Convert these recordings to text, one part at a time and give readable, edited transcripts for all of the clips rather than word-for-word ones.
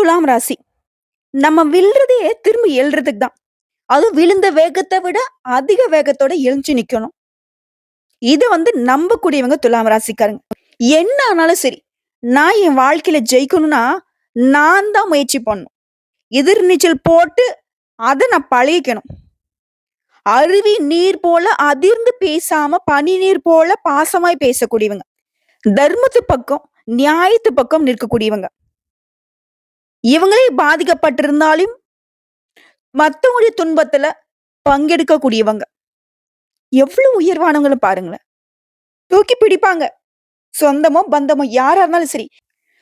துலாம் ராசி. நம்ம விழுறதே திரும்பி எழுறதுக்கு தான். அதுவும் விழுந்த வேகத்த விட அதிக வேகத்தோட எழுஞ்சு நிக்கணும். இத நம்பக்கூடியவங்க துலாம் ராசிக்காரங்க. என்ன ஆனாலும் சரி, நான் என் வாழ்க்கையில ஜெயிக்கணும்னா, நான் தான் முயற்சி பண்ணணும். எதிர்நீச்சல் போட்டு அத நான் பழகிக்கணும். அருவி நீர் போல அதிர்ந்து பேசாம, பனி நீர் போல பாசமாய் பேசக்கூடியவங்க. தர்மத்து பக்கம், நியாயத்து பக்கம் நிற்கக்கூடியவங்க. இவங்களே பாதிக்கப்பட்டிருந்தாலும் மத்தவங்களுடைய துன்பத்துல பங்கெடுக்கக்கூடியவங்க. எவ்வளவு உயர்வானவங்கள பாருங்களேன். தூக்கி பிடிப்பாங்க. சொந்தமோ, பந்தமோ யாரா இருந்தாலும் சரி.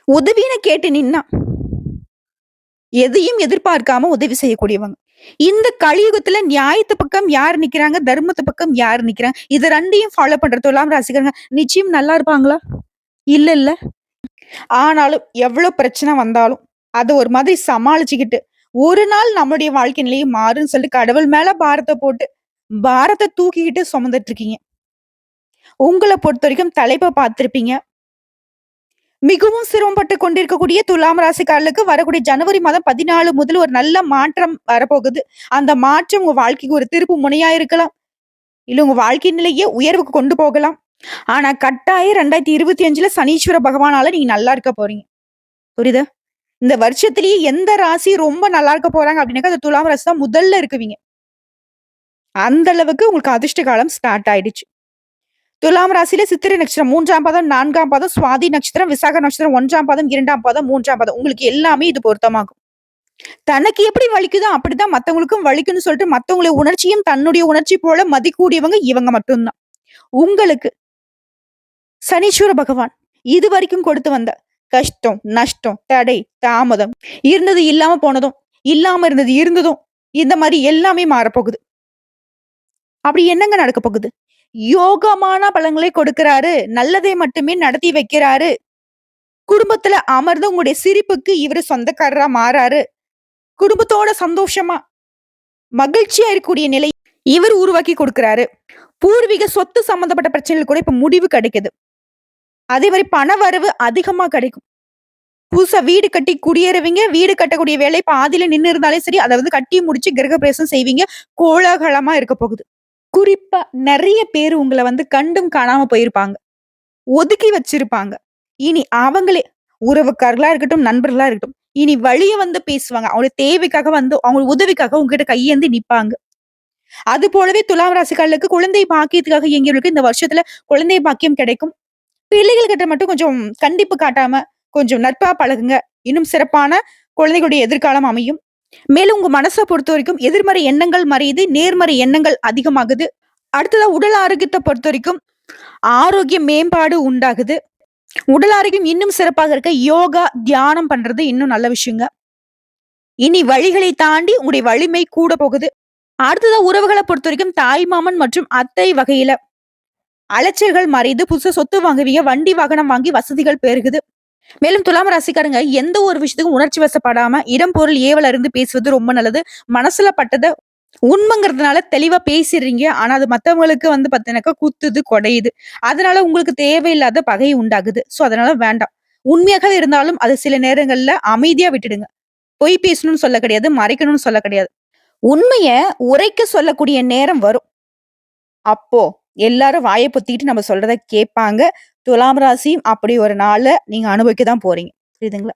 உதவின்னு கேட்டு நின்னா, எதையும் எதிர்பார்க்காம உதவி செய்யக்கூடியவங்க. இந்த கலியுகத்துல நியாயத்து பக்கம் யார் நிக்கிறாங்க? தர்மத்து பக்கம் யார் நிக்கிறாங்க? இது 2யும் ஃபாலோ பண்ற துலாம் ராசிக்காரங்க நிச்சயம் நல்லா இருப்பாங்களா? இல்ல. ஆனாலும் எவ்வளவு பிரச்சனை வந்தாலும், அத ஒரு மாதிரி சமாளிச்சுக்கிட்டு, ஒரு நாள் நம்மளுடைய வாழ்க்கை நிலையை மாறும்ன்னு சொல்லிட்டு கடவுள் மேல பாரத்த போட்டு, பாரத்த தூக்கிக்கிட்டு சுமந்துட்டு இருக்கீங்க. உங்கள பொறுத்தவரைக்கும் தலைப்ப பார்த்திருப்பீங்க. மிகவும் சிரமப்பட்டு கொண்டிருக்கக்கூடிய துலாம் ராசிக்காரர்களுக்கு வரக்கூடிய ஜனவரி மாதம் 14 முதல் ஒரு நல்ல மாற்றம் வரப்போகுது. அந்த மாற்றம் உங்க வாழ்க்கைக்கு ஒரு திருப்பு முனையா இருக்கலாம். இல்ல உங்க வாழ்க்கை நிலையே உயர்வுக்கு கொண்டு போகலாம். ஆனா கட்டாயம் 2025ல சனீஸ்வர பகவானால நீங்க நல்லா இருக்க போறீங்க. புரியுதா? இந்த வருஷத்திலேயே எந்த ராசி ரொம்ப நல்லா இருக்க போறாங்க அப்படின்னாக்கா, அது துலாம் ராசி தான் முதல்ல இருக்குவீங்க. அந்த அளவுக்கு உங்களுக்கு அதிர்ஷ்ட காலம் ஸ்டார்ட் ஆயிடுச்சு. துலாம் ராசியில சித்திரை நட்சத்திரம் 3ஆம் பாதம், 4ஆம் பாதம், சுவாதி நட்சத்திரம், விசாக நட்சத்திரம் 1ஆம் பாதம், 2ஆம் பாதம், 3ஆம் பாதம். உங்களுக்கு எல்லாமே இது பொருத்தமாகும். தனக்கு எப்படி வலிக்குதோ அப்படிதான் மத்தவங்களுக்கும் வலிக்கும்னு சொல்லிட்டு மத்தவங்களுடைய உணர்ச்சியும் தன்னுடைய உணர்ச்சி போல மதிக்கூடியவங்க இவங்க மட்டும்தான். உங்களுக்கு சனீஸ்வர பகவான் இதுவரைக்கும் கொடுத்து வந்த கஷ்டம், நஷ்டம், தடை, தாமதம், இருந்தது இல்லாம போனதும், இல்லாம இருந்தது இருந்ததும், இந்த மாதிரி எல்லாமே மாறப்போகுது. அப்படி என்னங்க நடக்க போகுது? யோகமான பலன்களை கொடுக்கிறாரு. நல்லதை மட்டுமே நடத்தி வைக்கிறாரு. குடும்பத்துல அமர்ந்து உங்களுடைய சிரிப்புக்கு இவரு சொந்தக்காரரா மாறாரு. குடும்பத்தோட சந்தோஷமா, மகிழ்ச்சியா இருக்கக்கூடிய நிலை இவர் உருவாக்கி கொடுக்கிறாரு. பூர்வீக சொத்து சம்பந்தப்பட்ட பிரச்சனைகள் கூட இப்ப முடிவு கிடைக்குது. அதே மாதிரி பண வரவு அதிகமா கிடைக்கும். புதுசா வீடு கட்டி குடியேறுவீங்க. வீடு கட்டக்கூடிய வேலை பாதியில நின்னு இருந்தாலே சரி, அதை கட்டி முடிச்சு கிரகப்பிரவேசம் செய்வீங்க. கோலாகலமா இருக்க போகுது. குறிப்பா நிறைய பேர் உங்கள கண்டும் காணாம போயிருப்பாங்க. ஒதுக்கி வச்சிருப்பாங்க. இனி அவங்களே உறவுக்காரர்களா இருக்கட்டும், நண்பர்களா இருக்கட்டும், இனி வழிய பேசுவாங்க. அவங்களுடைய தேவைக்காக அவங்க உதவிக்காக உங்ககிட்ட கையேந்தி நிப்பாங்க. அது போலவே துலாம் ராசிக்காரர்களுக்கு குழந்தை பாக்கியத்துக்காக இயங்கியவர்களுக்கு இந்த வருஷத்துல குழந்தை பாக்கியம் கிடைக்கும். பிள்ளைகள் கிட்ட மட்டும் கொஞ்சம் கண்டிப்பு காட்டாம கொஞ்சம் நட்பா பழகுங்க. இன்னும் சிறப்பான குழந்தைகளுடைய எதிர்காலம் அமையும். மேலும் உங்க மனசை பொறுத்த வரைக்கும் எதிர்மறை எண்ணங்கள் மறையுது, நேர்மறை எண்ணங்கள் அதிகமாகுது. அடுத்ததா உடல் ஆரோக்கியத்தை பொறுத்த வரைக்கும் ஆரோக்கிய மேம்பாடு உண்டாகுது. உடல் ஆரோக்கியம் இன்னும் சிறப்பாக இருக்க யோகா, தியானம் பண்றது இன்னும் நல்ல விஷயங்க. இனி வழிகளை தாண்டி உங்களுடைய வலிமை கூட போகுது. அடுத்ததா உறவுகளை பொறுத்த வரைக்கும் தாய் மாமன் மற்றும் அத்தை வகையில அலைச்சல்கள் மறைந்து புதுசா சொத்து வாங்குவீங்க. வண்டி வாகனம் வாங்கி வசதிகள் பெருகுது. மேலும் துலாம் ராசிக்காரங்க எந்த ஒரு விஷயத்துக்கும் உணர்ச்சி வசப்படாம இடம் பொருள் ஏவல இருந்து பேசுவது ரொம்ப நல்லது. மனசுல பட்டத உண்மைங்கிறதுனால தெளிவா பேசிடுறீங்க. ஆனா அது மத்தவங்களுக்கு பாத்தீங்கன்னாக்கா குத்துது, கொடையுது. அதனால உங்களுக்கு தேவையில்லாத பகை உண்டாகுது. சோ அதனால வேண்டாம். உண்மையாக இருந்தாலும் அது சில நேரங்கள்ல அமைதியா விட்டுடுங்க. பொய் பேசணும்னு சொல்ல கிடையாது, மறைக்கணும்னு சொல்ல கிடையாது. உண்மைய உரைக்க சொல்லக்கூடிய நேரம் வரும். அப்போ எல்லாரும் வாயை பொத்திட்டு நம்ம சொல்றத கேட்பாங்க. துலாம் ராசியும் அப்படி ஒரு நாள நீங்க அனுபவிக்க தான் போறீங்க. புரியுதுங்களா?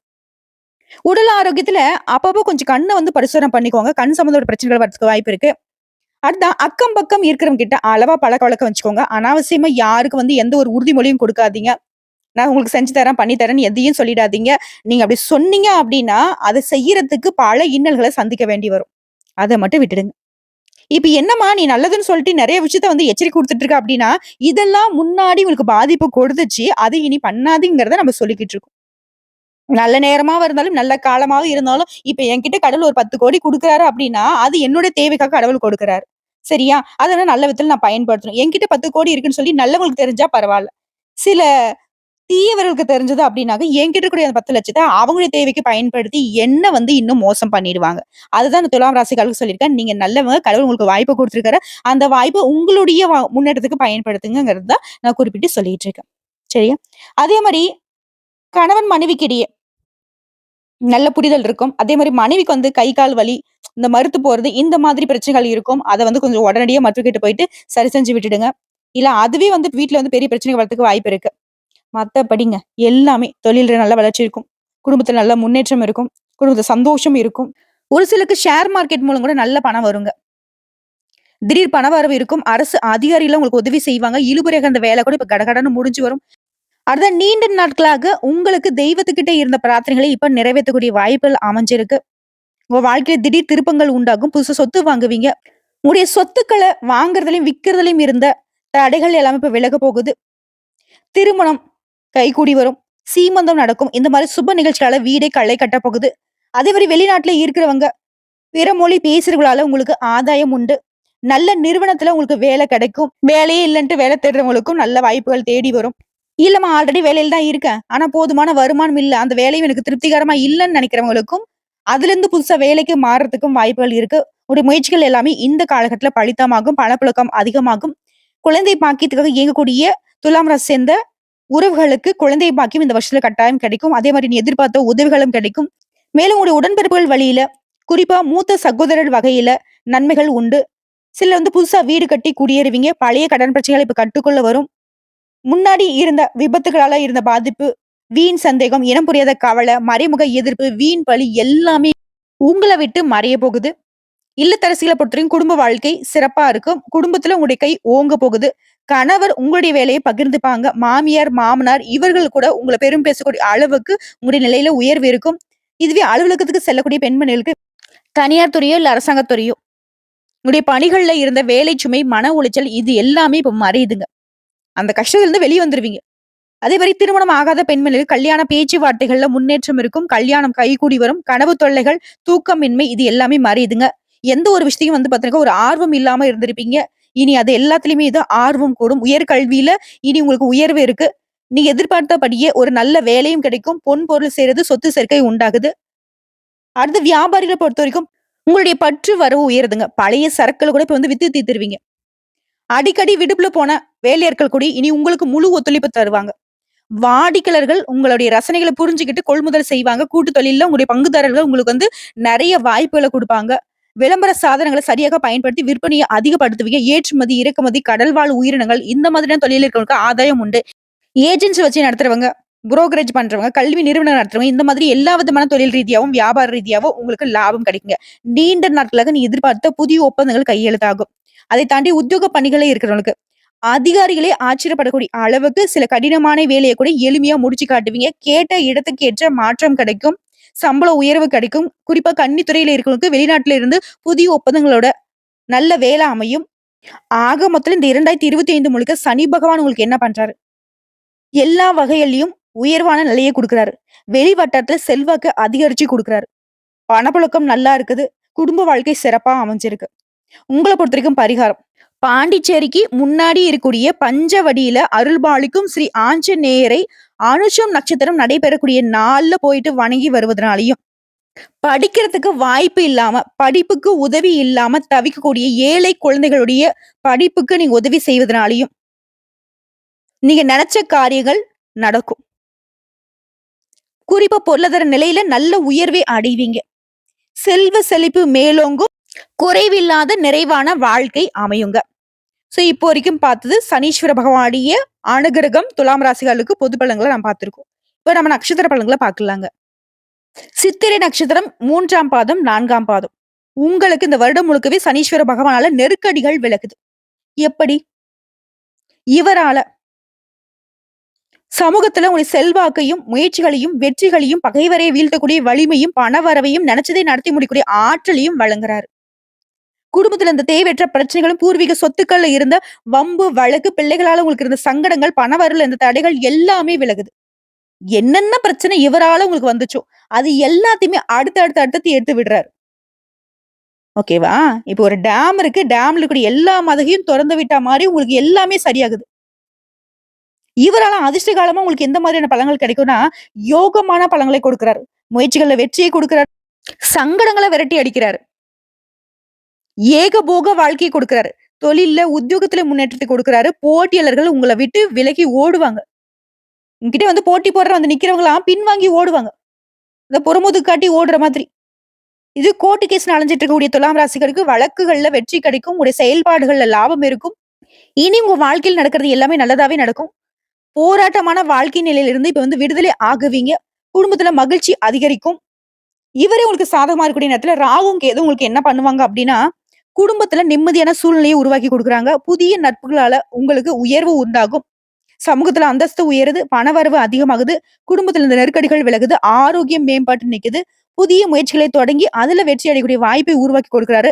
உடல் ஆரோக்கியத்துல அப்பப்போ கொஞ்சம் கண்ணை பரிசோதனை பண்ணிக்கோங்க. கண் சம்பந்தப்பட்ட பிரச்சனைகள் வரதுக்கு வாய்ப்பு இருக்கு. அடுத்ததான் அக்கம் பக்கம் இருக்கிறவங்க கிட்ட அளவா பழக்க வழக்கம் வச்சுக்கோங்க. அனாவசியமா யாருக்கு எந்த ஒரு உறுதிமொழியும் கொடுக்காதீங்க. நான் உங்களுக்கு செஞ்சு தரேன், பண்ணி தரேன்னு எதையும் சொல்லிடாதீங்க. நீங்க அப்படி சொன்னீங்க அப்படின்னா, அதை செய்யறதுக்கு பல இன்னல்களை சந்திக்க வேண்டி வரும். அதை மட்டும் விட்டுடுங்க. இப்ப என்னம்மா நீ நல்லதுன்னு சொல்லிட்டு நிறைய விஷயத்த எச்சரிக்கை கொடுத்துட்டு இருக்க அப்படின்னா, இதெல்லாம் முன்னாடி உங்களுக்கு பாதிப்பு கொடுத்துச்சு. அது இனி பண்ணாதீங்கிறத நம்ம சொல்லிக்கிட்டு இருக்கோம். நல்ல நேரமாவும் இருந்தாலும், நல்ல காலமாவும் இருந்தாலும், இப்ப என்கிட்ட கடவுள் ஒரு 10 கோடி குடுக்குறாரு அப்படின்னா, அது என்னுடைய தேவைக்காக கடவுள் கொடுக்குறாரு. சரியா? அதனால நல்ல விதத்துல நான் பயன்படுத்தணும். என்கிட்ட 10 கோடி இருக்குன்னு சொல்லி நல்லவங்களுக்கு தெரிஞ்சா பரவால்ல. சில தீயவர்களுக்கு தெரிஞ்சது அப்படின்னாக்க, என்கிட்ட இருக்கக்கூடிய அந்த 10 லட்சத்த அவங்களுடைய தேவைக்கு பயன்படுத்தி என்ன இன்னும் மோசம் பண்ணிடுவாங்க. அதுதான் இந்த துலாம் ராசிக்காரர்களுக்கு சொல்லியிருக்கேன். நீங்க நல்லவங்க. கடவுள் உங்களுக்கு வாய்ப்பு குடுத்திருக்காரு. அந்த வாய்ப்ப உங்களுடைய முன்னேற்றத்துக்கு பயன்படுத்துங்கங்கிறது தான் நான் குறிப்பிட்டு சொல்லிட்டு இருக்கேன். சரியா? அதே மாரி கணவன் மனைவிக்கிடையே நல்ல புரிதல் இருக்கும். அதே மாரி மனைவிக்கு வந்து கை, கால் வலி, இந்த மருத்து போறது, இந்த மாதிரி பிரச்சனைகள் இருக்கும். அத வந்து கொஞ்சம் உடனடியா மருத்துவர்கிட்ட போயிட்டு சரி செஞ்சு விட்டுடுங்க. இல்ல அதுவே வந்து வீட்ல வந்து பெரிய பிரச்சனை வரதுக்கு வாய்ப்பு இருக்கு. மத்தபடிங்க எல்லாமே தொழில்ல நல்ல வளர்ச்சி இருக்கும். குடும்பத்துல நல்ல முன்னேற்றம் இருக்கும். குடும்பத்துல சந்தோஷம் இருக்கும். ஒரு சிலருக்கு ஷேர் மார்க்கெட் மூலம் கூட நல்ல பணம் வருங்க. திடீர் பணவரவு இருக்கும். அரசு அதிகாரிலாம் உங்களுக்கு உதவி செய்வாங்க. இழுபறியாக அந்த வேலை கூட இப்ப கடகடன்னு முடிஞ்சு வரும். அடுத்த நீண்ட நாட்களாக உங்களுக்கு தெய்வத்துக்கிட்ட இருந்த பிரார்த்தனைகளை இப்ப நிறைவேத்தக்கூடிய வாய்ப்புகள் அமைஞ்சிருக்கு. உங்க வாழ்க்கையில திடீர் திருப்பங்கள் உண்டாகும். புதுசா சொத்து வாங்குவீங்க. உங்களுடைய சொத்துக்கள வாங்குறதுலயும், விக்கிறதுலயும் இருந்த தடைகள் எல்லாமே இப்ப விலக போகுது. திருமணம் கைகூடி வரும். சீமந்தம் நடக்கும். இந்த மாரி சுப நிகழ்ச்சிகளால வீடே களை கட்டப் போகுது. அதே மாரி வெளிநாட்டுல இருக்கிறவங்க, பிற மொழி பேசுறவங்களால உங்களுக்கு ஆதாயம் உண்டு. நல்ல நிறுவனத்துல உங்களுக்கு வேலை கிடைக்கும். வேலையே இல்லன்ட்டு வேலை தேடுறவங்களுக்கும் நல்ல வாய்ப்புகள் தேடி வரும். இல்லம்மா ஆல்ரெடி வேலையில தான் இருக்கேன். ஆனா போதுமான வருமானம் இல்ல. அந்த வேலையும் எனக்கு திருப்திகரமா இல்லன்னு நெனைக்கிறவங்களுக்கும், அதுலருந்து புதுசா வேலைக்கு மாறுறதுக்கும் வாய்ப்புகள் இருக்கு. உங்களுடைய முயற்சிகள் எல்லாமே இந்த காலகட்டத்துல பலிதமாகும். பணப்புழக்கம் அதிகமாகும். குழந்தை பாக்கியத்துக்காக இயங்கக்கூடிய துலாம் ராசி சேர்ந்த உறவுகளுக்கு குழந்தை பாக்கியம் இந்த வருஷத்துல கட்டாயம் கிடைக்கும். அதே மாரி நீ எதிர்பார்த்த உதவிகளும் கிடைக்கும். மேலும் உங்களுடைய உடன்பிறப்புகள் வழியில, குறிப்பா மூத்த சகோதரர் வகையில நன்மைகள் உண்டு. சிலர் வந்து புதுசா வீடு கட்டி குடியேறுவீங்க. பழைய கடன் பிரச்சனைகள் இப்ப கட்டுக்குள்ள வரும். முன்னாடி இருந்த விபத்துகளால இருந்த பாதிப்பு, வீண் சந்தேகம், இனம் புரியாத கவலை, மறைமுக எதிர்ப்பு, வீண் பழி எல்லாமே உங்கள விட்டு மறைய போகுது. இல்லத்தரசிகள பொறுத்தவரைக்கும் குடும்ப வாழ்க்கை சிறப்பா இருக்கும். குடும்பத்துல உங்களுடைய கை ஓங்க போகுது. கணவர் உங்களுடைய வேலையை பகிர்ந்துப்பாங்க. மாமியார், மாமனார் இவர்கள் கூட உங்கள பெரும் பேசக்கூடிய அளவுக்கு உங்களுடைய நிலையில உயர்வு இருக்கும். இதுவே அலுவலகத்துக்கு செல்லக்கூடிய பெண்மணிகளுக்கு தனியார் துறையோ, இல்ல அரசாங்கத் துறையோ, உங்களுடைய பணிகள்ல இருந்த வேலை சுமை, மன உளைச்சல் இது எல்லாமே இப்ப மறையுதுங்க. அந்த கஷ்டத்துல இருந்து வெளிய வந்துருவீங்க. அதே மாரி திருமணம் ஆகாத பெண்மணிகளுக்கு கல்யாண பேச்சுவார்த்தைகள்ல முன்னேற்றம் இருக்கும். கல்யாணம் கைகூடி வரும். கனவு தொல்லைகள், தூக்கமின்மை இது எல்லாமே மறையுதுங்க. எந்த ஒரு விஷயத்தையும் வந்து பாத்தீங்கன்னா, ஒரு ஆர்வம் இல்லாம இருந்திருப்பீங்க. இனி அது எல்லாத்துலயுமே இது ஆர்வம் கூடும். உயர்கல்வியில இனி உங்களுக்கு உயர்வு இருக்கு. நீங்க எதிர்பார்த்தபடியே ஒரு நல்ல வேலையும் கிடைக்கும். பொன் பொருள் சேர்றது, சொத்து சேர்க்கை உண்டாகுது. அடுத்து வியாபாரிகள பொறுத்தவரைக்கும், உங்களுடைய பற்று வரவு உயருதுங்க. பழைய சரக்குகள கூட இப்ப வந்து வித்து தீர்த்துருவீங்க. அடிக்கடி விடுப்புல போன வேலையாட்கள் கூட இனி உங்களுக்கு முழு ஒத்துழைப்பு தருவாங்க. வாடிக்கையாளர்கள் உங்களுடைய ரசனைகள புரிஞ்சுகிட்டு கொள்முதல் செய்வாங்க. கூட்டு தொழில்ல உங்களுடைய பங்குதாரர்கள் உங்களுக்கு வந்து நெறைய வாய்ப்புகள குடுப்பாங்க. விளம்பர சாதனங்கள சரியாக பயன்படுத்தி விற்பனைய அதிகப்படுத்துவீங்க. ஏற்றுமதி, இறக்குமதி, கடல்வாழ் உயிரினங்கள் இந்த மாதிரியான தொழில்ல இருக்கிறவங்களுக்கு ஆதாயம் உண்டு. ஏஜென்சி வச்சு நடத்துறவங்க, புரோக்கரேஜ் பண்றவங்க, கல்வி நிறுவனம் நடத்துறவங்க இந்த மாதிரி எல்லா விதமான தொழில் ரீதியாவும், வியாபார ரீதியாவும் உங்களுக்கு லாபம் கிடைக்குங்க. நீண்ட நாட்களாக நீ எதிர்பார்த்த புதிய ஒப்பந்தங்கள் கையெழுத்தாகும். அதை தாண்டி உத்தியோக பணிகளே இருக்கிறவங்களுக்கு அதிகாரிகளே ஆச்சரியப்படக்கூடிய அளவுக்கு சில கடினமான வேலையை கூட எளிமையா முடிச்சு காட்டுவீங்க. கேட்ட இடத்துக்கு ஏற்ற மாற்றம் கிடைக்கும். சம்பள உயர்வு கிடைக்கும். குறிப்பா கன்னித்துறையில இருக்கிறவங்களுக்கு வெளிநாட்டுல இருந்து புதிய ஒப்பந்தங்களோட நல்ல வேலை அமையும். ஆக மொத்தம் இந்த 2025 முழுக்க சனி பகவான் உங்களுக்கு என்ன பண்றாரு? எல்லா வகையிலயும் உயர்வான நிலையை குடுக்குறாரு. வெளி வட்டாரத்துல செல்வாக்கு அதிகரிச்சு குடுக்குறாரு. பணப்புழக்கம் நல்லா இருக்குது. குடும்ப வாழ்க்கை சிறப்பா அமைஞ்சிருக்கு. உங்கள பொறுத்தவரைக்கும் பரிகாரம். பாண்டிச்சேரிக்கு முன்னாடி இருக்கக்கூடிய பஞ்சவடியில அருள்பாலிக்கும் ஸ்ரீ ஆஞ்சநேயரை அனுஷம் நட்சத்திரம் நடைபெறக்கூடிய நாள்ல போயிட்டு வணங்கி வருவதனாலையும், படிக்கிறதுக்கு வாய்ப்பு இல்லாம, படிப்புக்கு உதவி இல்லாம தவிக்கக்கூடிய ஏழை குழந்தைகளுடைய படிப்புக்கு நீங்க உதவி செய்வதனாலையும், நீங்க நெனச்ச காரியங்கள் நடக்கும். குறிப்பா பொருளாதார நிலையில நல்ல உயர்வை அடைவீங்க. செல்வ செழிப்பு மேலோங்கும். குறைவில்லாத நிறைவான வாழ்க்கை அமையுங்க. சோ, இப்போ வரைக்கும் பார்த்தது சனீஸ்வர பகவானுடைய அனுகிரகம் துலாம் ராசிகளுக்கு பொது பலன்கள நாம் பார்த்திருக்கோம். இப்ப நம்ம நட்சத்திர பலன்கள பார்க்கலாங்க. சித்திரை நட்சத்திரம் 3ஆம் பாதம், 4ஆம் பாதம். உங்களுக்கு இந்த வருடம் முழுக்கவே சனீஸ்வர பகவானால நெருக்கடிகள் விலகுது. எப்படி? இவரால சமூகத்துல உங்களுடைய செல்வாக்கையும், முயற்சிகளையும், வெற்றிகளையும், பகைவரை வீழ்த்தக்கூடிய வலிமையும், பணவரவையும், நினைச்சதை நடத்தி முடிக்கக்கூடிய ஆற்றலையும் வழங்குறாரு. குடும்பத்துல இந்த தேவையற்ற பிரச்சனைகளும், பூர்வீக சொத்துக்கள்ல இருந்த வம்பு, வழக்கு, பிள்ளைகளால உங்களுக்கு இருந்த சங்கடங்கள், பணவரவுல இருந்த தடைகள் எல்லாமே விலகுது. என்னென்ன பிரச்சனை இவரால உங்களுக்கு வந்துச்சோ, அது எல்லாத்தையுமே அடுத்து எடுத்து விடுறாரு. ஓகேவா? இப்போ ஒரு டேம் இருக்கு. டேம்ல இருக்கக்கூடிய எல்லா மதகையும் தொறந்து விட்டா மாரி உங்களுக்கு எல்லாமே சரியாகுது. இவரால அதிர்ஷ்ட காலமா உங்களுக்கு எந்த மாதிரியான பலன்கள் கிடைக்கும்னா, யோகமான பலன்களை கொடுக்கிறாரு. முயற்சிகள்ல வெற்றியை கொடுக்கிறார். சங்கடங்கள விரட்டி அடிக்கிறாரு. ஏகபோக வாழ்க்கையை கொடுக்கிறாரு. தொழில்ல, உத்தியோகத்துல முன்னேற்றத்தை கொடுக்கிறாரு. போட்டியாளர்கள் உங்கள விட்டு விலகி ஓடுவாங்க. உங்ககிட்ட வந்து போட்டி போடுற வந்து நிக்கிறவங்கலாம் பின்வாங்கி ஓடுவாங்க. இந்த புறமுதுகு காட்டி ஓடுற மாதிரி. இது கோர்ட் கேஸ்ன்னு அலைஞ்சிட்டு இருக்கக்கூடிய துலாம் ராசிக்காரருக்கு வழக்குகள்ல வெற்றி கிடைக்கும். உங்களுடைய செயல்பாடுகள்ல லாபம் இருக்கும். இனி உங்க வாழ்க்கையில் நடக்கிறது எல்லாமே நல்லதாவே நடக்கும். போராட்டமான வாழ்க்கை நிலையிலிருந்து இப்ப விடுதலை ஆகுவீங்க. குடும்பத்துல மகிழ்ச்சி அதிகரிக்கும். இவரே உங்களுக்கு சாதகமா இருக்கக்கூடிய நேரத்துல ராகும், கேதும் உங்களுக்கு என்ன பண்ணுவாங்க அப்டின்னா, குடும்பத்துல நிம்மதியான சூழ்நிலையை உருவாக்கி குடுக்குறாங்க. புதிய நட்புகளால உங்களுக்கு உயர்வு உண்டாகும். சமூகத்துல அந்தஸ்து உயருது, பணவரவு அதிகமாகுது, குடும்பத்துல இந்த நெருக்கடிகள் விலகுது, ஆரோக்கியம் மேம்பட்டு நிக்குது. புதிய முயற்சிகளை தொடங்கி அதுல வெற்றி அடையக்கூடிய வாய்ப்பை உருவாக்கி கொடுக்கிறாரு.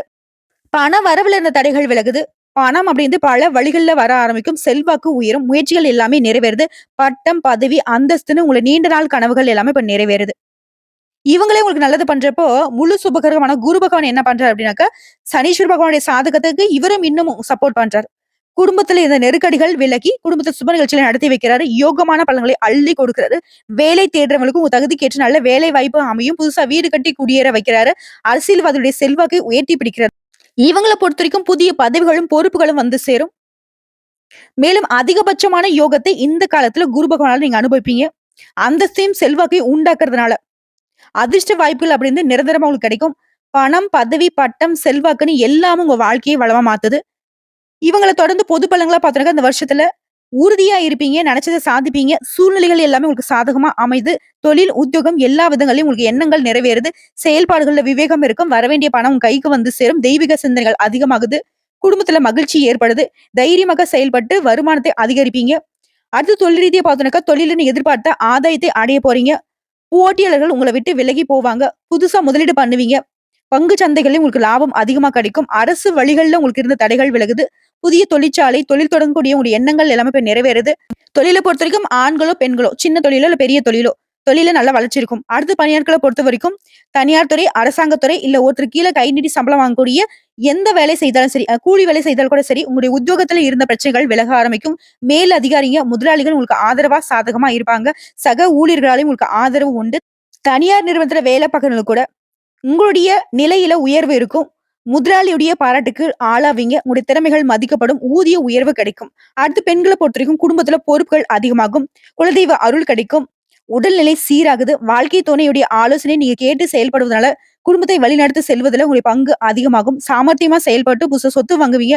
பண வரவுல இருந்த தடைகள் விலகுது. பணம் அப்படின்றது பல வழிகள்ல வர ஆரம்பிக்கும். செல்வாக்கு உயரும். முயற்சிகள் எல்லாமே நிறைவேறுது. பட்டம், பதவி, அந்தஸ்துன்னு உங்கள நீண்ட நாள் கனவுகள் எல்லாமே இப்ப நிறைவேறுது. இவங்களே உங்களுக்கு நல்லது பண்றப்போ, முழு சுபகிரகமான குரு பகவான் என்ன பண்றாரு அப்படின்னாக்கா, சனீஸ்வர பகவானுடைய சாதகத்துக்கு இவரும் இன்னமும் சப்போர்ட் பண்றாரு. குடும்பத்துல இருந்த நெருக்கடிகள் விலகி, குடும்பத்த சுப நிகழ்ச்சிகளை நடத்தி வைக்கிறாரு. யோகமான பலன்களை அள்ளி கொடுக்கிறாரு. வேலை தேடுறவங்களுக்கு உங்க தகுதிக்கேற்ற நல்ல வேலை வாய்ப்பு அமையும். புதுசா வீடு கட்டி குடியேற வைக்கிறாரு. அரசியல்வாதியுடைய செல்வாக்கை உயர்த்தி பிடிக்கிறார். இவங்கள பொறுத்தவரைக்கும் புதிய பதவிகளும், பொறுப்புகளும் வந்து சேரும். மேலும் அதிகபட்சமான யோகத்தை இந்த காலத்துல குரு பகவானால நீங்க அனுபவிப்பீங்க. அந்தஸ்தையும் செல்வாக்கையும் உண்டாக்குறதுனால அதிர்ஷ்ட வாய்ப்புகள் அப்படின்னு நிரந்தரமா உங்களுக்கு கிடைக்கும். பணம், பதவி, பட்டம், செல்வாக்குன்னு எல்லாமே உங்க வாழ்க்கையை வளமா மாத்துது. இவங்கள தொடர்ந்து பொது பலன்களா பார்த்தோம்னாக்கா, இந்த வருஷத்துல உறுதியா இருப்பீங்க. நினைச்சத சாதிப்பீங்க. சூழ்நிலைகள் எல்லாமே உங்களுக்கு சாதகமா அமைது. தொழில், உத்தியோகம் எல்லா விதங்களையும் உங்களுக்கு எண்ணங்கள் நிறைவேறுது. செயல்பாடுகள்ல விவேகம் இருக்கும். வரவேண்டிய பணம் உங்க கைக்கு வந்து சேரும். தெய்வீக சிந்தனைகள் அதிகமாகுது. குடும்பத்துல மகிழ்ச்சி ஏற்படுது. தைரியமாக செயல்பட்டு வருமானத்தை அதிகரிப்பீங்க. அடுத்து தொழில் ரீதியா பார்த்தோம்னாக்கா, தொழில நீங்க எதிர்பார்த்த ஆதாயத்தை அடைய போறீங்க. போட்டியாளர்கள் உங்கள விட்டு விலகி போவாங்க. புதுசா முதலீடு பண்ணுவீங்க. பங்கு சந்தைகள்ல உங்களுக்கு லாபம் அதிகமா கிடைக்கும். அரசு வழிகள்ல உங்களுக்கு இருந்த தடைகள் விலகுது. புதிய தொழிற்சாலை, தொழில் தொடங்கக்கூடிய உங்களுடைய எண்ணங்கள் எல்லாமே இப்ப நிறைவேறுது. தொழில பொறுத்தவரைக்கும் ஆண்களோ, பெண்களோ, சின்ன தொழிலோ இல்ல பெரிய தொழிலோ, தொழில நல்ல வளர்ச்சி இருக்கும். அடுத்து பணியாட்கள பொறுத்தவரைக்கும் தனியார் துறை, அரசாங்கத் துறை இல்ல ஒருத்தர் கீழ கை நீட்டி சம்பளம் வாங்கக்கூடிய எந்த வேலை செய்தாலும் சரி, கூலி வேலை செய்தாலும் கூட சரி, உங்களுடைய உத்தியோகத்துல இருந்த பிரச்சனைகள் விலக ஆரம்பிக்கும். மேல் அதிகாரிங்க, முதலாளிகள் உங்களுக்கு ஆதரவா, சாதகமா இருப்பாங்க. சக ஊழியர்களாலயும் உங்களுக்கு ஆதரவு உண்டு. தனியார் நிறுவனத்துல வேலை பார்க்கறவங்களுக்கு கூட உங்களுடைய நிலையில உயர்வு இருக்கும். முதலாளியுடைய பாராட்டுக்கு ஆளாவீங்க. உங்களுடைய திறமைகள் மதிக்கப்படும். ஊதிய உயர்வு கிடைக்கும். அடுத்து பெண்கள பொறுத்தவரைக்கும் குடும்பத்துல பொறுப்புகள் அதிகமாகும். குலதெய்வ அருள் கிடைக்கும். உடல்நிலை சீராகுது. வாழ்க்கை துணையுடைய ஆலோசனை நீங்க கேட்டு செயல்படுவதனால குடும்பத்தை வழிநடத்தி செல்வதில உங்களுடைய பங்கு அதிகமாகும். சாமர்த்தியமா செயல்பட்டு புதுசா சொத்து வாங்குவீங்க.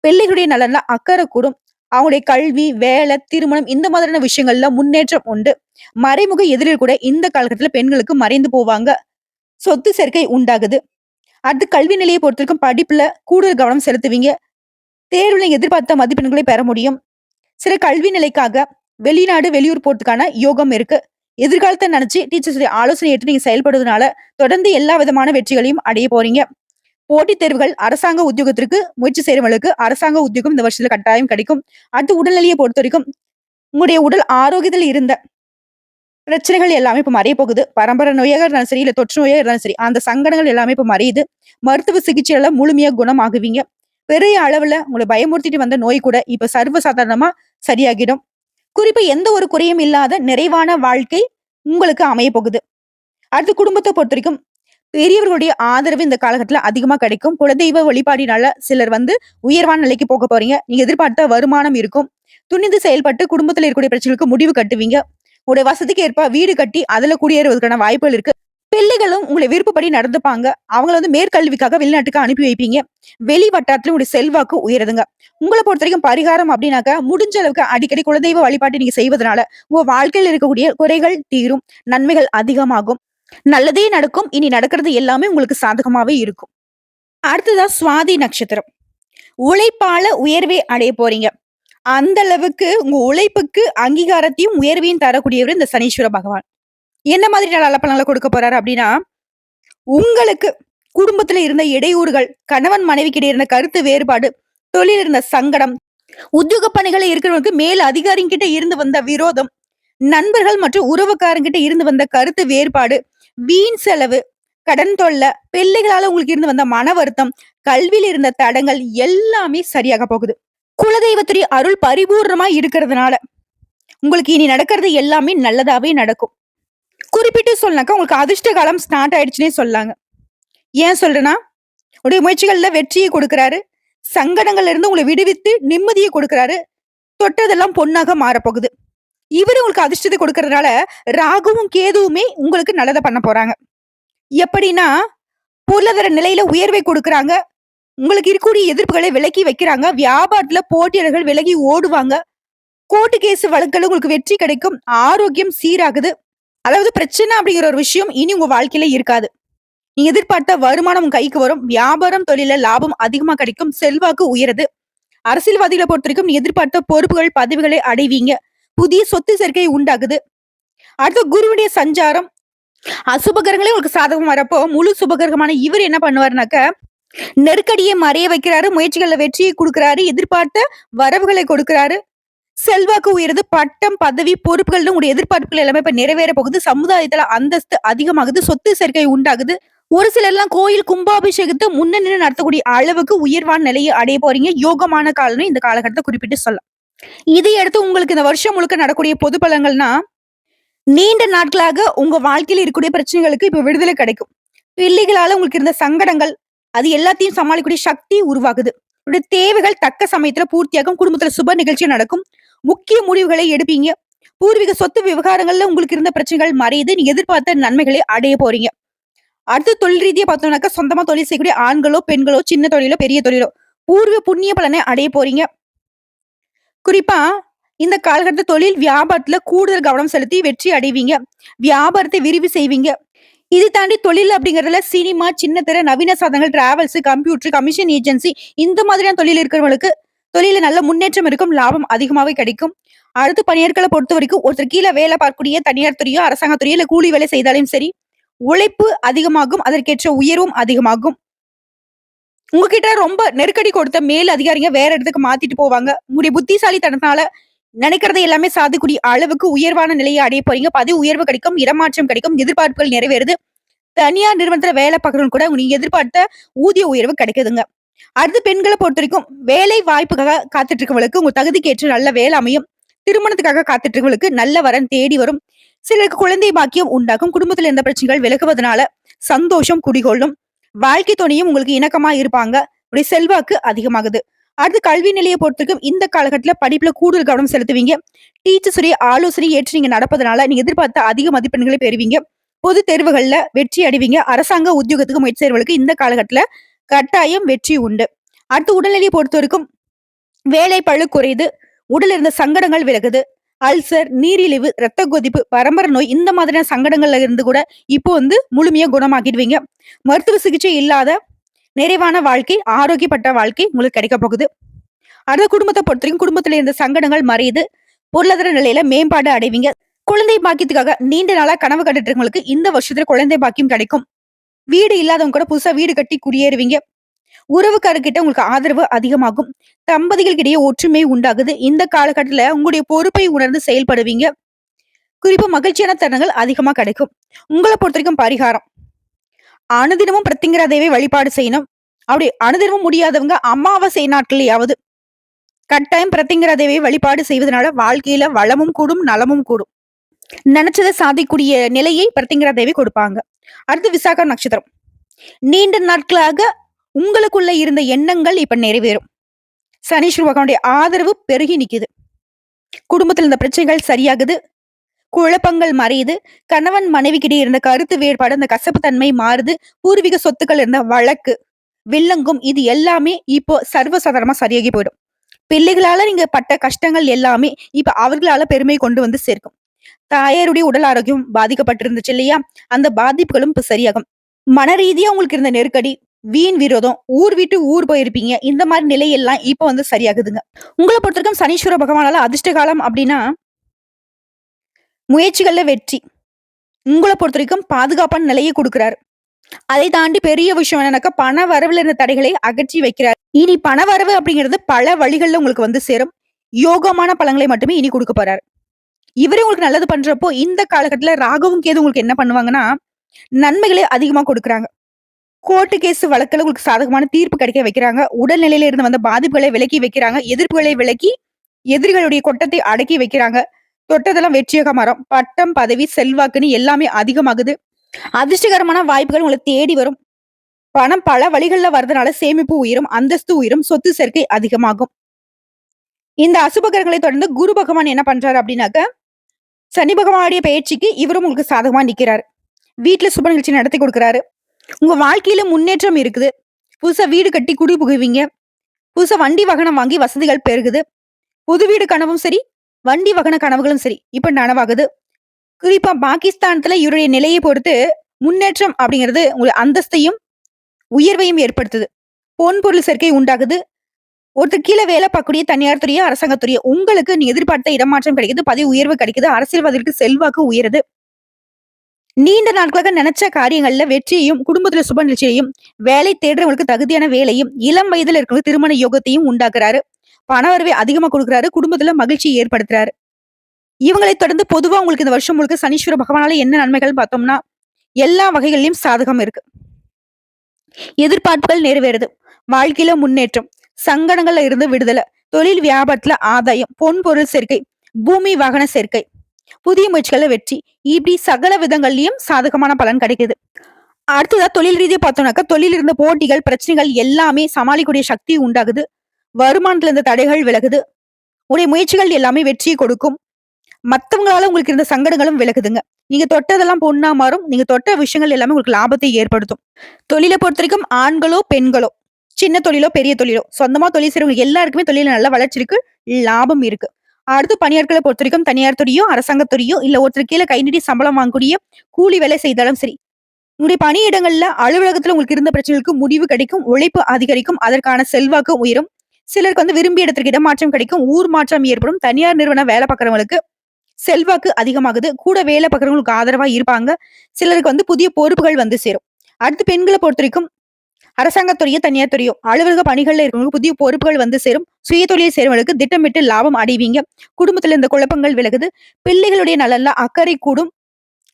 பிள்ளைகளுடைய நலன்ல அக்கறை கூடும். அவங்களுடைய கல்வி, வேலை, திருமணம் இந்த மாதிரியான விஷயங்கள்ல முன்னேற்றம் உண்டு. மறைமுக எதிரில் கூட இந்த காலகட்டத்துல பெண்களுக்கு மறைந்து போவாங்க. சொத்து சேர்க்கை உண்டாகுது. அடுத்து கல்வி நிலையை பொறுத்தவரைக்கும் படிப்புல கூடுதல் கவனம் செலுத்துவீங்க. தேர்வுல எதிர்பார்த்த மதிப்பெண்களை பெற முடியும். சில கல்வி நிலைக்காக வெளிநாடு, வெளியூர் போறதுக்கான யோகம் இருக்கு. எதிர்காலத்தை நினைச்சு டீச்சர்ஸ் ஆலோசனை ஏற்று நீங்க செயல்படுவதனால தொடர்ந்து எல்லா விதமான வெற்றிகளையும் அடைய போறீங்க. போட்டித் தேர்வுகள், அரசாங்க உத்தியோகத்திற்கு முயற்சி செய்றவங்களுக்கு அரசாங்க உத்தியோகம் இந்த வருஷத்துல கட்டாயம் கிடைக்கும். அடுத்து உடல்நிலையை பொறுத்தவரைக்கும் உங்களுடைய உடல் ஆரோக்கியத்தில் இருந்த பிரச்சனைகள் எல்லாமே இப்ப மறைய போகுது. பரம்பரை நோயாக இருந்தாலும் சரி, இல்ல தொற்று நோயா இருந்தாலும் சரி, அந்த சங்கடங்கள் எல்லாமே இப்ப மறையுது. மருத்துவ சிகிச்சையால முழுமையா குணமாகுவீங்க. பெரிய அளவுல உங்கள பயமுறுத்திட்டு வந்த நோய் கூட இப்ப சர்வ சாதாரணமா சரியாகிடும். குறிப்பா எந்த ஒரு குறையும் இல்லாத நிறைவான வாழ்க்கை உங்களுக்கு அமைய போகுது. அடுத்து குடும்பத்த பொறுத்தவரைக்கும் பெரியவர்களுடைய ஆதரவு இந்த காலகட்டத்துல அதிகமா கிடைக்கும். குலதெய்வ வழிபாடினால சிலர் உயர்வான நிலைக்கு போக போறீங்க. நீங்க எதிர்பார்த்த வருமானம் இருக்கும். துணிந்து செயல்பட்டு குடும்பத்துல இருக்கக்கூடிய பிரச்சனைகளுக்கு முடிவு கட்டுவீங்க. உங்களுடைய வசதிக்கு ஏற்ப வீடு கட்டி அதுல குடியேறுவதற்கான வாய்ப்புகள் இருக்கு. பிள்ளைகளும் உங்களை விருப்பப்படி நடந்துப்பாங்க. அவங்கள மேற்கல்விக்காக வெளிநாட்டுக்கு அனுப்பி வைப்பீங்க. வெளி வட்டாரத்துல உங்களுடைய செல்வாக்கு உயருதுங்க. உங்கள பொறுத்தவரைக்கும் பரிகாரம் அப்படின்னாக்கா, முடிஞ்ச அளவுக்கு அடிக்கடி குலதெய்வ வழிபாட்டை நீங்க செய்வதனால உங்க வாழ்க்கையில இருக்கக்கூடிய குறைகள் தீரும். நன்மைகள் அதிகமாகும். நல்லதே நடக்கும். இனி நடக்கிறது எல்லாமே உங்களுக்கு சாதகமாவே இருக்கும். அடுத்ததா சுவாதி நட்சத்திரம். உழைப்பால உயர்வை அடைய போறீங்க. அந்த அளவுக்கு உங்க உழைப்புக்கு அங்கீகாரத்தையும், உயர்வையும் தரக்கூடியவர் இந்த சனீஸ்வர பகவான். என்ன மாதிரி நல்ல பலன்கள கொடுக்க போறாரு அப்படின்னா, உங்களுக்கு குடும்பத்துல இருந்த இடையூறுகள், கணவன் மனைவிக்கிடையே இருந்த கருத்து வேறுபாடு, தொழில் இருந்த சங்கடம், உத்தியோக பணிகளை இருக்கிறவங்களுக்கு மேல் அதிகாரிகிட்ட இருந்து வந்த விரோதம், நண்பர்கள் மற்றும் உறவுக்காரங்கிட்ட இருந்து வந்த கருத்து வேறுபாடு, வீண் செலவு, கடன் தொல்லை, பிள்ளைகளால உங்களுக்கு இருந்து வந்த மன வருத்தம், கல்வியில இருந்த தடங்கள் எல்லாமே சரியாக போகுது. குலதெய்வத்துடைய அருள் பரிபூர்ணமா இருக்கிறதுனால உங்களுக்கு இனி நடக்கிறது எல்லாமே நல்லதாவே நடக்கும். குறிப்பிட்டு சொல்லனாக்கா உங்களுக்கு அதிர்ஷ்ட காலம் ஸ்டார்ட் ஆயிடுச்சுன்னே சொல்லாங்க. ஏன் சொல்றேன்னா, உடைய முயற்சிகள்ல வெற்றியை கொடுக்கிறாரு. சங்கடங்கள்ல இருந்து உங்களை விடுவித்து நிம்மதியை கொடுக்கிறாரு. தொட்டதெல்லாம் பொன்னாக மாறப்போகுது. இவரு உங்களுக்கு அதிர்ஷ்டத்த கொடுக்கறதுனால, ராகுவும், கேதுவுமே உங்களுக்கு நல்லத பண்ண போறாங்க. எப்படின்னா, பொருளாதார நிலையில உயர்வை கொடுக்குறாங்க. உங்களுக்கு இருக்கக்கூடிய எதிர்ப்புகளை விலக்கி வைக்கிறாங்க. வியாபாரத்துல போட்டியாளர்கள் விலகி ஓடுவாங்க. கோர்ட் கேஸ் வழக்குல உங்களுக்கு வெற்றி கிடைக்கும். ஆரோக்கியம் சீராகுது. அதாவது பிரச்சனை அப்படிங்கிற ஒரு விஷயம் இனி உங்க வாழ்க்கையில இருக்காது. நீங்க எதிர்பார்த்த வருமானம் உங்க கைக்கு வரும். வியாபாரம், தொழில்ல லாபம் அதிகமா கிடைக்கும். செல்வாக்கு உயருது. அரசியல்வாதிகளை பொறுத்தவரைக்கும் நீ எதிர்பார்த்த பொறுப்புகள், பதவிகளை அடைவீங்க. புதிய சொத்து சேர்க்கை உண்டாகுது. அடுத்து குருவுடைய சஞ்சாரம். அசுபகிரகங்களே உங்களுக்கு சாதகம் வரப்போ, முழு சுபகிரகமான இவர் என்ன பண்ணுவாருனாக்க, நெருக்கடியை மறைய வைக்கிறாரு. முயற்சிகள்ல வெற்றியை குடுக்குறாரு. எதிர்பார்த்த வரவுகளை கொடுக்கிறாரு. செல்வாக்கு உயருது. பட்டம், பதவி, பொறுப்புகள்னு உங்களுடைய எதிர்பார்ப்புகள் எல்லாமே இப்ப நிறைவேற போகுது. சமுதாயத்துல அந்தஸ்து அதிகமாகுது. சொத்து சேர்க்கை உண்டாகுது. ஒரு சிலர்லாம் கோயில் கும்பாபிஷேகத்தை முன்னின்று நடத்தக்கூடிய அளவுக்கு உயர்வான நிலையை அடைய போறீங்க. யோகமான காலம்னு இந்த காலகட்டத்தை குறிப்பிட்டு சொல்லலாம். இதை அடுத்து உங்களுக்கு இந்த வருஷம் முழுக்க நடக்கூடிய பொது பலன்கள்னா, நீண்ட நாட்களாக உங்க வாழ்க்கையில இருக்கக்கூடிய பிரச்சனைகளுக்கு இப்ப விடுதலை கிடைக்கும். பிள்ளைகளால உங்களுக்கு இருந்த சங்கடங்கள், அது எல்லாத்தையும் சமாளிக்கக்கூடிய சக்தி உருவாகுது. உங்களுடைய தேவைகள் தக்க சமயத்துல பூர்த்தியாகும். குடும்பத்துல சுப நிகழ்ச்சி நடக்கும். முக்கிய முடிவுகளை எடுப்பீங்க. பூர்வீக சொத்து விவகாரங்கள்ல உங்களுக்கு இருந்த பிரச்சனைகள் மறையுது. நீங்க எதிர்பார்த்த நன்மைகளை அடைய போறீங்க. அடுத்து தொழில் ரீதியா பார்த்தோம்னாக்கா, சொந்தமா தொழில் செய்யக்கூடிய ஆண்களோ, பெண்களோ, சின்ன தொழிலோ, பெரிய தொழிலோ, பூர்வ புண்ணிய பலனை அடைய போறீங்க. குறிப்பா இந்த காலகட்ட தொழில் வியாபாரத்துல கூடுதல் கவனம் செலுத்தி வெற்றி அடைவீங்க. வியாபாரத்தை விரிவு செய்வீங்க. இது தாண்டி தொழில் அப்படிங்கறதுல சினிமா, சின்னத்திரை, நவீன சாதனங்கள், டிராவல்ஸ், கம்ப்யூட்டர், கமிஷன் ஏஜென்சி இந்த மாதிரியான தொழில் இருக்கிறவங்களுக்கு தொழில நல்ல முன்னேற்றம் இருக்கும். லாபம் அதிகமாவே கிடைக்கும். அடுத்து பணியாட்களை பொறுத்த வரைக்கும் ஒருத்தர் கீழே வேலை பார்க்கக்கூடிய தனியார் துறையோ, அரசாங்க துறையோ இல்ல கூலி வேலை செய்தாலும் சரி, உழைப்பு அதிகமாகும். அதற்கேற்ற உயர்வும் அதிகமாகும். உங்ககிட்ட ரொம்ப நெருக்கடி கொடுத்த மேல் அதிகாரிங்க வேற இடத்துக்கு மாத்திட்டு போவாங்க. உங்களுடைய புத்திசாலித்தனத்தால நினைக்கிறதை எல்லாமே சாதிக்கூடிய அளவுக்கு உயர்வான நிலையை அடைய போறீங்க. பதவி உயர்வு கிடைக்கும். இடமாற்றம் கிடைக்கும். எதிர்பார்ப்புகள் நிறைவேறுது. தனியார் நிறுவனத்துல வேலை பார்க்கறவங்க கூட நீங்க எதிர்பார்த்த ஊதிய உயர்வு கிடைக்குதுங்க. அடுத்து பெண்களை பொறுத்த வரைக்கும் வேலை வாய்ப்புக்காக காத்துட்டு இருக்கவங்களுக்கு உங்க தகுதிக்கு ஏற்ற நல்ல வேலை அமையும். திருமணத்துக்காக காத்துட்டு இருக்கவங்களுக்கு நல்ல வரன் தேடி வரும். சிலருக்கு குழந்தை பாக்கியம் உண்டாகும். குடும்பத்துல இருந்த பிரச்சனைகள் விலகுவதனால சந்தோஷம் குடிகொள்ளும். வாழ்க்கை துணையும் உங்களுக்கு இணக்கமா இருப்பாங்க. உடைய செல்வாக்கு அதிகமாகுது. அடுத்து கல்வி நிலையை பொறுத்தவரைக்கும் இந்த காலகட்டத்துல படிப்புல கூடுதல் கவனம் செலுத்துவீங்க. டீச்சர்ஸ் உடைய ஆலோசனை ஏற்று நீங்க நடப்பதனால நீங்க எதிர்பார்த்த அதிக மதிப்பெண்களை பெறுவீங்க. பொது தேர்வுகள்ல வெற்றி அடைவீங்க. அரசாங்க உத்தியோகத்துக்கு முயற்சி செய்வர்களுக்கு இந்த காலகட்டத்துல கட்டாயம் வெற்றி உண்டு. அடுத்து உடல்நிலையை பொறுத்த வரைக்கும் வேலை பளு குறையுது. உடல் இருந்த சங்கடங்கள் விலகுது. அல்சர், நீரிழிவு, ரத்த கொதிப்பு, பரம்பரை நோய் இந்த மாதிரியான சங்கடங்கள்ல இருந்து கூட இப்போ முழுமையா குணமாக்கிடுவீங்க. மருத்துவ சிகிச்சை இல்லாத நிறைவான வாழ்க்கை, ஆரோக்கியப்பட்ட வாழ்க்கை உங்களுக்கு கிடைக்க போகுது. அடுத்த குடும்பத்தை பொறுத்தவரைக்கும் குடும்பத்துல இருந்த சங்கடங்கள் மறையுது. பொருளாதார நிலையில மேம்பாடு அடைவீங்க. குழந்தை பாக்கியத்துக்காக நீண்ட நாளா கனவு கண்டுட்டு இருக்கவங்களுக்கு இந்த வருஷத்துல குழந்தை பாக்கியம் கிடைக்கும். வீடு இல்லாதவங்க கூட புதுசா வீடு கட்டி குடியேறுவீங்க. உறவுக்காரர்கிட்ட உங்களுக்கு ஆதரவு அதிகமாகும். தம்பதிகளுக்கிடையே ஒற்றுமை உண்டாகுது. இந்த காலகட்டத்துல உங்களுடைய பொறுப்பை உணர்ந்து செயல்படுவீங்க. குறிப்பா மகிழ்ச்சியான தருணங்கள் அதிகமா கிடைக்கும். உங்களை பொறுத்த வரைக்கும் பரிகாரம், அனுதினமும் பிரத்திங்கரா தேவி வழிபாடு செய்யணும். அப்படி அனுதினமும் முடியாதவங்க அமாவாசை நாட்கள்லயாவது கட்டாயம் பிரத்திங்கரா தேவியை வழிபாடு செய்வதனால வாழ்க்கையில வளமும் கூடும், நலமும் கூடும். நினைச்சதை சாதிக்கூடிய நிலையை பிரத்திங்கரா தேவி கொடுப்பாங்க. அடுத்து விசாக நட்சத்திரம். நீண்ட நாட்களாக உங்களுக்குள்ள இருந்த எண்ணங்கள் இப்ப நிறைவேறும். சனீஸ்வர பகவானுடைய ஆதரவு பெருகி நிக்குது. குடும்பத்தில் இருந்த பிரச்சனைகள் சரியாகுது. குழப்பங்கள் மறையுது. கணவன் மனைவிக்கிடையே இருந்த கருத்து வேறுபாடு, அந்த கசப்பு தன்மை மாறுது. பூர்வீக சொத்துக்கள் இருந்த வழக்கு, வில்லங்கும் இது எல்லாமே இப்போ சர்வசாதாரணமா சரியாகி போயிடும். பிள்ளைகளால நீங்க பட்ட கஷ்டங்கள் எல்லாமே இப்ப அவர்களால பெருமை கொண்டு சேர்க்கும். தாயாருடைய உடல் ஆரோக்கியம் பாதிக்கப்பட்டிருந்துச்சு இல்லையா? அந்த பாதிப்புகளும் இப்ப சரியாகும். மன ரீதியா உங்களுக்கு இருந்த நெருக்கடி, வீண் விரோதம், ஊர் விட்டு ஊர் போயிருப்பீங்க. இந்த மாதிரி நிலையெல்லாம் இப்ப சரியாகுதுங்க. உங்களை பொறுத்தவரைக்கும் சனீஸ்வர பகவானால அதிர்ஷ்ட காலம் அப்படின்னா முயற்சிகள்ல வெற்றி. உங்களை பொறுத்த வரைக்கும் பாதுகாப்பான நிலையை கொடுக்கிறாரு. அதை தாண்டி பெரிய விஷயம் என்னன்னாக்கா பண வரவுல இருந்த தடைகளை அகற்றி வைக்கிறார். இனி பண வரவு அப்படிங்கிறது பல வழிகள்ல உங்களுக்கு சேரும். யோகமான பலன்களை மட்டுமே இனி கொடுக்க போறாரு. இவரே உங்களுக்கு நல்லது பண்றப்போ இந்த காலகட்டத்துல ராகுவும் கேது உங்களுக்கு என்ன பண்ணுவாங்கன்னா நன்மைகளை அதிகமா கொடுக்குறாங்க. கோர்ட்டு கேஸ் வழக்குல உங்களுக்கு சாதகமான தீர்ப்பு கிடைக்க வைக்கிறாங்க. உடல்நிலையில இருந்து வந்த பாதிப்புகளை விலக்கி வைக்கிறாங்க. எதிர்ப்புகளை விலக்கி எதிரிகளுடைய கொட்டத்தை அடக்கி வைக்கிறாங்க. தொட்டதெல்லாம் வெற்றியாக மரம். பட்டம், பதவி, செல்வாக்குன்னு எல்லாமே அதிகமாகுது. அதிர்ஷ்டகரமான வாய்ப்புகள் உங்களை தேடி வரும். பணம் பல வழிகள்ல வர்றதுனால சேமிப்பு உயரும், அந்தஸ்து உயரும், சொத்து சேர்க்கை அதிகமாகும். இந்த அசுபகரங்களை தொடர்ந்து குரு பகவான் என்ன பண்றாரு அப்படின்னாக்க சனி பகவானுடைய பெயர்ச்சிக்கு இவரும் உங்களுக்கு சாதகமா நிக்கிறாரு. வீட்ல சுப நிகழ்ச்சி நடத்தி கொடுக்குறாரு. உங்க வாழ்க்கையில முன்னேற்றம் இருக்குது. புதுசா வீடு கட்டி குடி புகுவீங்க. புதுசா வண்டி வாகனம் வாங்கி வசதிகள் பெருகுது. புது வீடு கனவும் சரி, வண்டி வாகன கனவுகளும் சரி, இப்ப நனவாகுது. குறிப்பா பாகிஸ்தானத்துல இவருடைய நிலையை பொறுத்து முன்னேற்றம் அப்படிங்கிறது உங்க அந்தஸ்தையும் உயர்வையும் ஏற்படுத்துது. பொன் பொருள் சேர்க்கை உண்டாகுது. ஒருத்தர் கீழே வேலை பார்க்கக்கூடிய தனியார் துறையோ, அரசாங்கத் துறையோ உங்களுக்கு நீ எதிர்பார்த்த இடமாற்றம் கிடைக்குது, பதவி உயர்வு கிடைக்குது, அரசியல்வாதிகளுக்கு செல்வாக்கு உயருது. நீண்ட நாட்களாக நினைச்ச காரியங்கள்ல வெற்றியையும், குடும்பத்துல சுப நிகழ்ச்சியையும், வேலை தேடுறவங்களுக்கு தகுதியான வேலையும், இளம் வயதுல இருக்கிறவங்க திருமண யோகத்தையும் உண்டாக்குறாரு. பண வரவை அதிகமா கொடுக்குறாரு. குடும்பத்துல மகிழ்ச்சியை ஏற்படுத்துறாரு. இவங்களை தொடர்ந்து பொதுவா உங்களுக்கு இந்த வருஷம் முழுக்க சனீஸ்வர பகவானால என்ன நன்மைகள் பார்த்தோம்னா, எல்லா வகைகளிலும் சாதகம் இருக்கு. எதிர்பார்ப்புகள் நிறைவேறுது. வாழ்க்கையில முன்னேற்றம், சங்கடங்கள்ல இருந்து விடுதலை, தொழில் வியாபாரத்துல ஆதாயம், பொன் பொருள் சேர்க்கை, பூமி வாகன சேர்க்கை, புதிய முயற்சிகள வெற்றி, இப்படி சகல விதங்கள்லயும் சாதகமான பலன் கிடைக்குது. அடுத்ததா தொழில் ரீதியா பார்த்தோம்னாக்கா, தொழில் இருந்த போட்டிகள், பிரச்சனைகள் எல்லாமே சமாளிக்கக்கூடிய சக்தி உண்டாகுது. வருமானத்துல இருந்த தடைகள் விலகுது. உடைய முயற்சிகள் எல்லாமே வெற்றியை கொடுக்கும். மத்தவங்களால உங்களுக்கு இருந்த சங்கடங்களும் விலகுதுங்க. நீங்க தொட்டதெல்லாம் பொண்ணா மாறும். நீங்க தொட்ட விஷயங்கள் எல்லாமே உங்களுக்கு லாபத்தை ஏற்படுத்தும். தொழிலை பொறுத்தவரைக்கும் ஆண்களோ, பெண்களோ, சின்ன தொழிலோ, பெரிய தொழிலோ, சொந்தமா தொழில் செய்றவங்க எல்லாருக்குமே தொழில நல்ல வளர்ச்சி இருக்கு. லாபம் இருக்கு. அடுத்து பணியாட்களை பொறுத்தவரைக்கும் தனியார் துறையோ, அரசாங்கத் துறையோ, இல்ல ஒருத்தர் கீழ கை நீட்டி சம்பளம் வாங்கக்கூடிய கூலி வேலை செய்தாலும் சரி, உங்களுடைய பணியிடங்கள்ல, அலுவலகத்துல உங்களுக்கு இருந்த பிரச்சனைகளுக்கு முடிவு கிடைக்கும். உழைப்பு அதிகரிக்கும். அதற்கான செல்வாக்கு உயரும். சிலருக்கு விரும்பிய இடத்திற்கு இடமாற்றம் கிடைக்கும். ஊர் மாற்றம் ஏற்படும். தனியார் நிறுவனம் வேலை பார்க்கறவங்களுக்கு செல்வாக்கு அதிகமாகுது. கூட வேலை பார்க்கறவங்களுக்கு ஆதரவா இருப்பாங்க. சிலருக்கு புதிய பொறுப்புகள் சேரும். அடுத்து பெண்களை பொறுத்தவரைக்கும் அரசாங்கத் துறையோ, தனியார் துறையோ, அலுவலக பணிகள்ல இருக்கிறவங்களுக்கு புதிய பொறுப்புகள் சேரும். சுய தொழில் செய்றவங்களுக்கு திட்டமிட்டு லாபம் அடைவீங்க. குடும்பத்துல இந்த குழப்பங்கள் விலகுது. பிள்ளைகளுடைய நலன்ல அக்கறை கூடும்.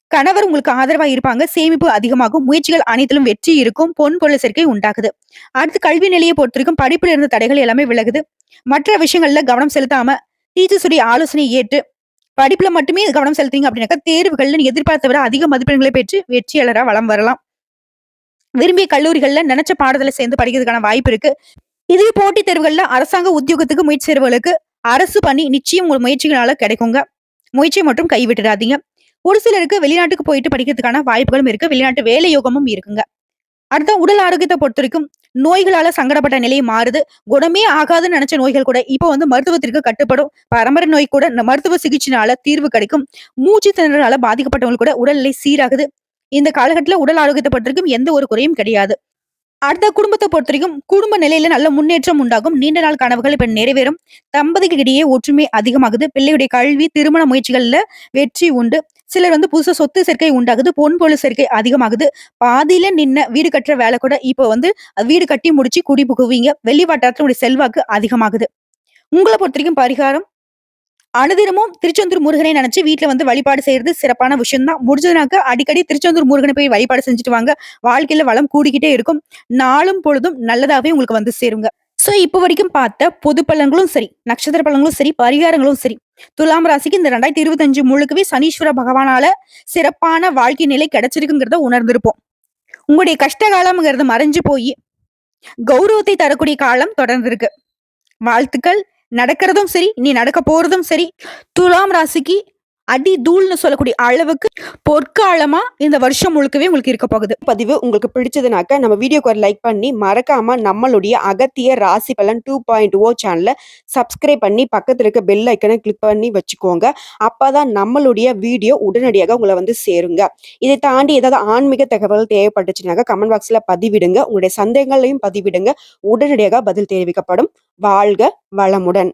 கணவர் உங்களுக்கு ஆதரவா இருப்பாங்க. சேமிப்பு அதிகமாகும். முயற்சிகள் அனைத்திலும் வெற்றி இருக்கும். பொன் பொருள் சேர்க்கை உண்டாகுது. அடுத்து கல்வி நிலையை பொறுத்தவரைக்கும் படிப்புல இருந்த தடைகள் எல்லாமே விலகுது. மற்ற விஷயங்கள்ல கவனம் செலுத்தாம டீச்சர்ஸ் உடைய ஆலோசனை ஏற்று படிப்புல மட்டுமே கவனம் செலுத்தீங்க அப்படின்னாக்கா, தேர்வுகள்ல நீ எதிர்பார்த்த விட அதிக மதிப்பெண்களை பெற்று வெற்றியாளரா வலம் வரலாம். விரும்பிய கல்லூரிகள்ல நினைச்ச பாடத்துல சேர்ந்து படிக்கிறதுக்கான வாய்ப்பு இருக்கு. இதே போட்டித் தேர்வுகள்ல அரசாங்க உத்தியோகத்துக்கு முயற்சி செய்றவங்களுக்கு அரசு பணி நிச்சயம் உங்க முயற்சிகளால கிடைக்குங்க. முயற்சியை மட்டும் கைவிட்டுறாதீங்க. ஒரு சிலருக்கு வெளிநாட்டுக்கு போயிட்டு படிக்கிறதுக்கான வாய்ப்புகளும் இருக்கு. வெளிநாட்டு வேலை யோகமும் இருக்குங்க. அடுத்த உடல் ஆரோக்கியத்தை பொறுத்தவரைக்கும் நோய்களால சங்கடப்பட்ட நிலை மாறுது. குணமே ஆகாதுன்னு நினைச்ச நோய்கள் கூட இப்போ மருத்துவத்திற்கு கட்டுப்படும். பரம்பரை நோய் கூட இந்த மருத்துவ சிகிச்சைனால தீர்வு கிடைக்கும். மூச்சு திணறலால பாதிக்கப்பட்டவங்களுக்கு கூட உடல்நிலை சீராகுது. இந்த காலகட்டத்துல உடல் ஆரோக்கியத்தை பொறுத்தவரைக்கும் எந்த ஒரு குறையும் கிடையாது. அடுத்த குடும்பத்தை பொறுத்தவரைக்கும் குடும்ப நிலையில நல்ல முன்னேற்றம் உண்டாகும். நீண்ட நாள் கனவுகள் இப்ப நிறைவேறும். தம்பதிகளிடையே ஒற்றுமை அதிகமாகுது. பிள்ளையுடைய கல்வி, திருமண முயற்சிகள்ல வெற்றி உண்டு. சிலர் புதுசா சொத்து சேர்க்கை உண்டாகுது. பொன் பொருள் சேர்க்கை அதிகமாகுது. பாதியில நின்ன வீடு கட்டுற வேலை கூட இப்போ வீடு கட்டி முடிச்சு குடி புகுவீங்க. வெளி வட்டாரத்தினுடைய செல்வாக்கு அதிகமாகுது. உங்களை பொறுத்தவரைக்கும் பரிகாரம் அனுதினமும் திருச்செந்தூர் முருகனை நினைச்சு வீட்டுல வழிபாடு செய்யறது சிறப்பான விஷயம் தான். முடிஞ்சதுனாக்க அடிக்கடி திருச்செந்தூர் முருகனை போய் வழிபாடு செஞ்சுட்டு வாங்க. வாழ்க்கையில வளம் கூடிக்கிட்டே இருக்கும். நாளும் பொழுதும் நல்லதாவே உங்களுக்கு சேருங்க. சோ இப்ப வரைக்கும் பார்த்த பொது பலன்களும் சரி, நட்சத்திர பலன்களும் சரி, பரிகாரங்களும் சரி, துலாம் ராசிக்கு இந்த 2025 முழுக்கவே சனீஸ்வர பகவானால சிறப்பான வாழ்க்கை நிலை கிடைச்சிருக்குங்கிறத உணர்ந்திருப்போம். உங்களுடைய கஷ்ட காலம்ங்கிறது மறைஞ்சு போய் கௌரவத்தை தரக்கூடிய காலம் தொடர்ந்து இருக்கு. வாழ்த்துக்கள். நடக்கிறதும் சரி, நீ நடக்க போறதும் சரி, துலாம் ராசிக்கு அடி தூள்னு சொல்லக்கூடிய அளவுக்கு பொற்காலமா இந்த வருஷம் முழுக்கவே உங்களுக்கு இருக்க போகுது. பதிவு உங்களுக்கு பிடிச்சதுனாக்க நம்ம வீடியோக்கு ஒரு லைக் பண்ணி மறக்காம நம்மளுடைய அகத்திய ராசி பலன் 2.0 சேனலை சப்ஸ்கிரைப் பண்ணி பக்கத்துல இருக்க பெல் ஐக்கனை கிளிக் பண்ணி வச்சுக்கோங்க. அப்பதான் நம்மளுடைய வீடியோ உடனடியாக உங்களை சேருங்க. இதை தாண்டி ஏதாவது ஆன்மீக தகவல் தேவைப்பட்டுச்சுனாக்க கமெண்ட் பாக்ஸ்ல பதிவிடுங்க. உங்களுடைய சந்தேகங்களையும் பதிவிடுங்க. உடனடியாக பதில் தெரிவிக்கப்படும். வாழ்க வளமுடன்.